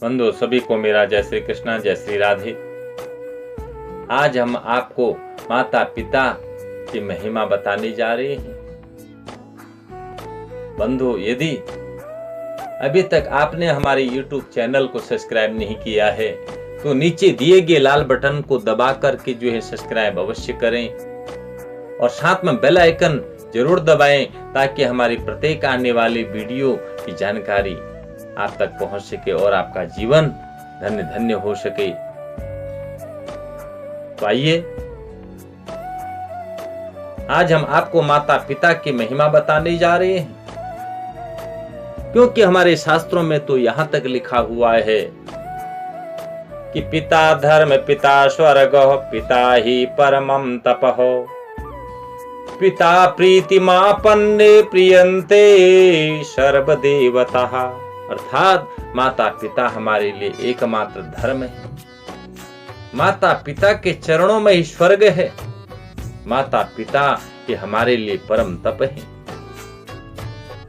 बंधु सभी को मेरा जय श्री कृष्णा, जय श्री राधे। आज हम आपको माता पिता की महिमा बताने जा रहे हैं। बंधु, यदि अभी तक आपने हमारे YouTube चैनल को सब्सक्राइब नहीं किया है तो नीचे दिए गए लाल बटन को दबा करके सब्सक्राइब अवश्य करें और साथ में बेल आइकन जरूर दबाएं ताकि हमारी प्रत्येक आने वाली वीडियो की जानकारी आप तक पहुंच सके और आपका जीवन धन्य धन्य हो सके। तो आइए, आज हम आपको माता पिता की महिमा बताने जा रहे हैं, क्योंकि हमारे शास्त्रों में तो यहां तक लिखा हुआ है कि पिता धर्म पिता स्वर्ग पिता ही परमं तपः पिता प्रीतिमापन्ने प्रियन्ते सर्वदेवताः। अर्थात माता पिता हमारे लिए एकमात्र धर्म है। माता पिता के चरणों में ही स्वर्ग है। माता पिता ये हमारे लिए परम तप है।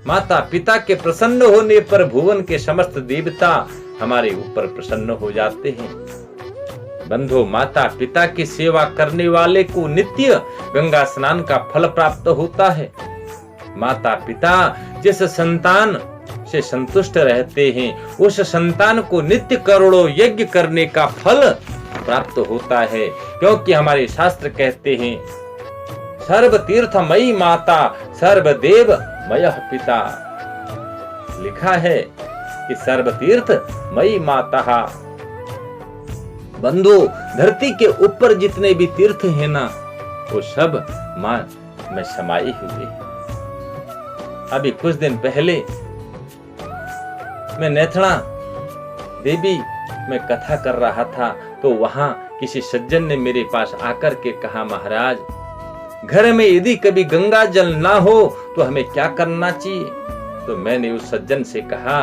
माता पिता के प्रसन्न होने पर भुवन के समस्त देवता हमारे ऊपर प्रसन्न हो जाते हैं। बंधु, माता पिता की सेवा करने वाले को नित्य गंगा स्नान का फल प्राप्त होता है। माता पिता जिस संतान से संतुष्ट रहते हैं उस संतान को नित्य करोड़ों यज्ञ करने का फल प्राप्त होता है, क्योंकि हमारे शास्त्र कहते हैं सर्व तीर्थमयी माता सर्वदेव मयः पिता। लिखा है कि सर्व तीर्थ मयी माता। बंधु, धरती के ऊपर जितने भी तीर्थ हैं ना, वो सब मां में समाये हुए हैं। अभी कुछ दिन पहले मैं नेथड़ा देवी में कथा कर रहा था तो वहां किसी सज्जन ने मेरे पास आकर के कहा, महाराज, घर में यदि कभी गंगा जल ना हो तो हमें क्या करना चाहिए? तो मैंने उस सज्जन से कहा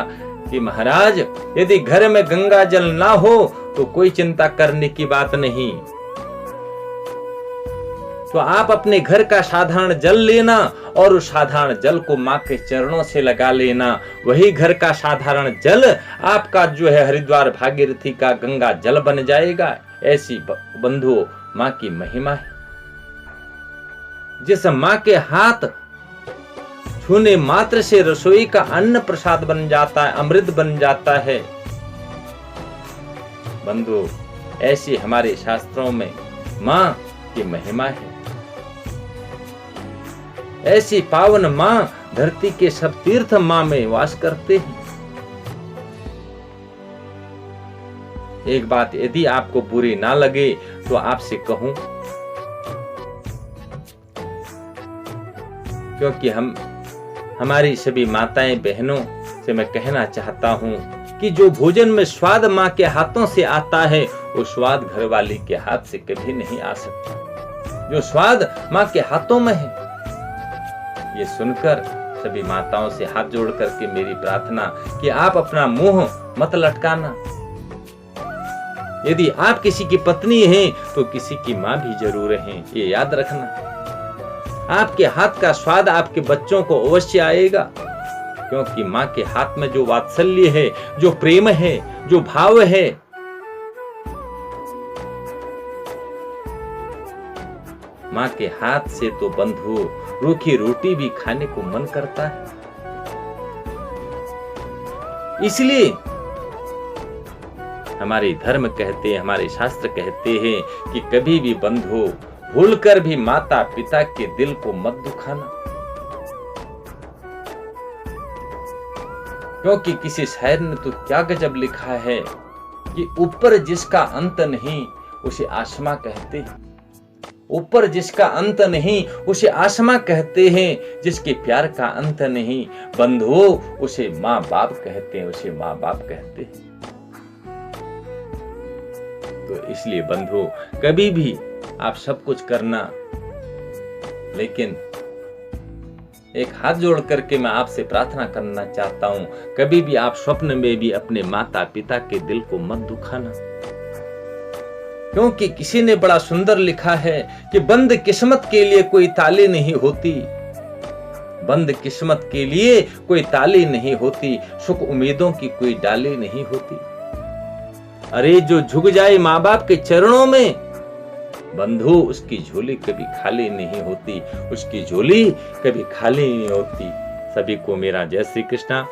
कि महाराज, यदि घर में गंगा जल ना हो तो कोई चिंता करने की बात नहीं। तो आप अपने घर का साधारण जल लेना और उस साधारण जल को मां के चरणों से लगा लेना। वही घर का साधारण जल आपका हरिद्वार भागीरथी का गंगा जल बन जाएगा। ऐसी बंधुओं मां की महिमा है। जिस मां के हाथ छूने मात्र से रसोई का अन्न प्रसाद बन जाता है, अमृत बन जाता है। बंधु, ऐसी हमारे शास्त्रों में मां की महिमा है। ऐसी पावन मां धरती के सब तीर्थ मां में वास करते हैं। एक बात यदि आपको बुरी ना लगे तो आपसे कहूं, क्योंकि हमारी सभी माताएं बहनों से मैं कहना चाहता हूं कि जो भोजन में स्वाद मां के हाथों से आता है वो स्वाद घरवाली के हाथ से कभी नहीं आ सकता। जो स्वाद मां के हाथों में है, ये सुनकर सभी माताओं से हाथ जोड़ करके मेरी प्रार्थना कि आप अपना मुंह मत लटकाना। यदि आप किसी की पत्नी हैं तो किसी की मां भी जरूर हैं, ये याद रखना। आपके हाथ का स्वाद आपके बच्चों को अवश्य आएगा, क्योंकि मां के हाथ में जो वात्सल्य है, जो प्रेम है, जो भाव है, मां के हाथ से तो बंधु रूखी रोटी भी खाने को मन करता है। इसलिए हमारे धर्म कहते हैं, हमारे शास्त्र कहते हैं कि कभी भी बंधु भूलकर भी माता पिता के दिल को मत दुखाना। क्योंकि किसी शायर ने तो क्या गजब लिखा है कि ऊपर जिसका अंत नहीं उसे आसमां कहते हैं। ऊपर जिसका अंत नहीं उसे आसमां कहते हैं। जिसके प्यार का अंत नहीं बंधु उसे माँ बाप कहते हैं, उसे माँ बाप कहते हैं। तो इसलिए बंधु, कभी भी आप सब कुछ करना, लेकिन एक हाथ जोड़ करके मैं आपसे प्रार्थना करना चाहता हूं, कभी भी आप स्वप्न में भी अपने माता पिता के दिल को मत दुखाना। क्योंकि किसी ने बड़ा सुंदर लिखा है कि बंद किस्मत के लिए कोई ताली नहीं होती। बंद किस्मत के लिए कोई ताली नहीं होती, सुख उम्मीदों की कोई डाली नहीं होती। अरे जो झुक जाए माँ बाप के चरणों में बंधु, उसकी झोली कभी खाली नहीं होती, उसकी झोली कभी खाली नहीं होती। सभी को मेरा जय श्री कृष्णा।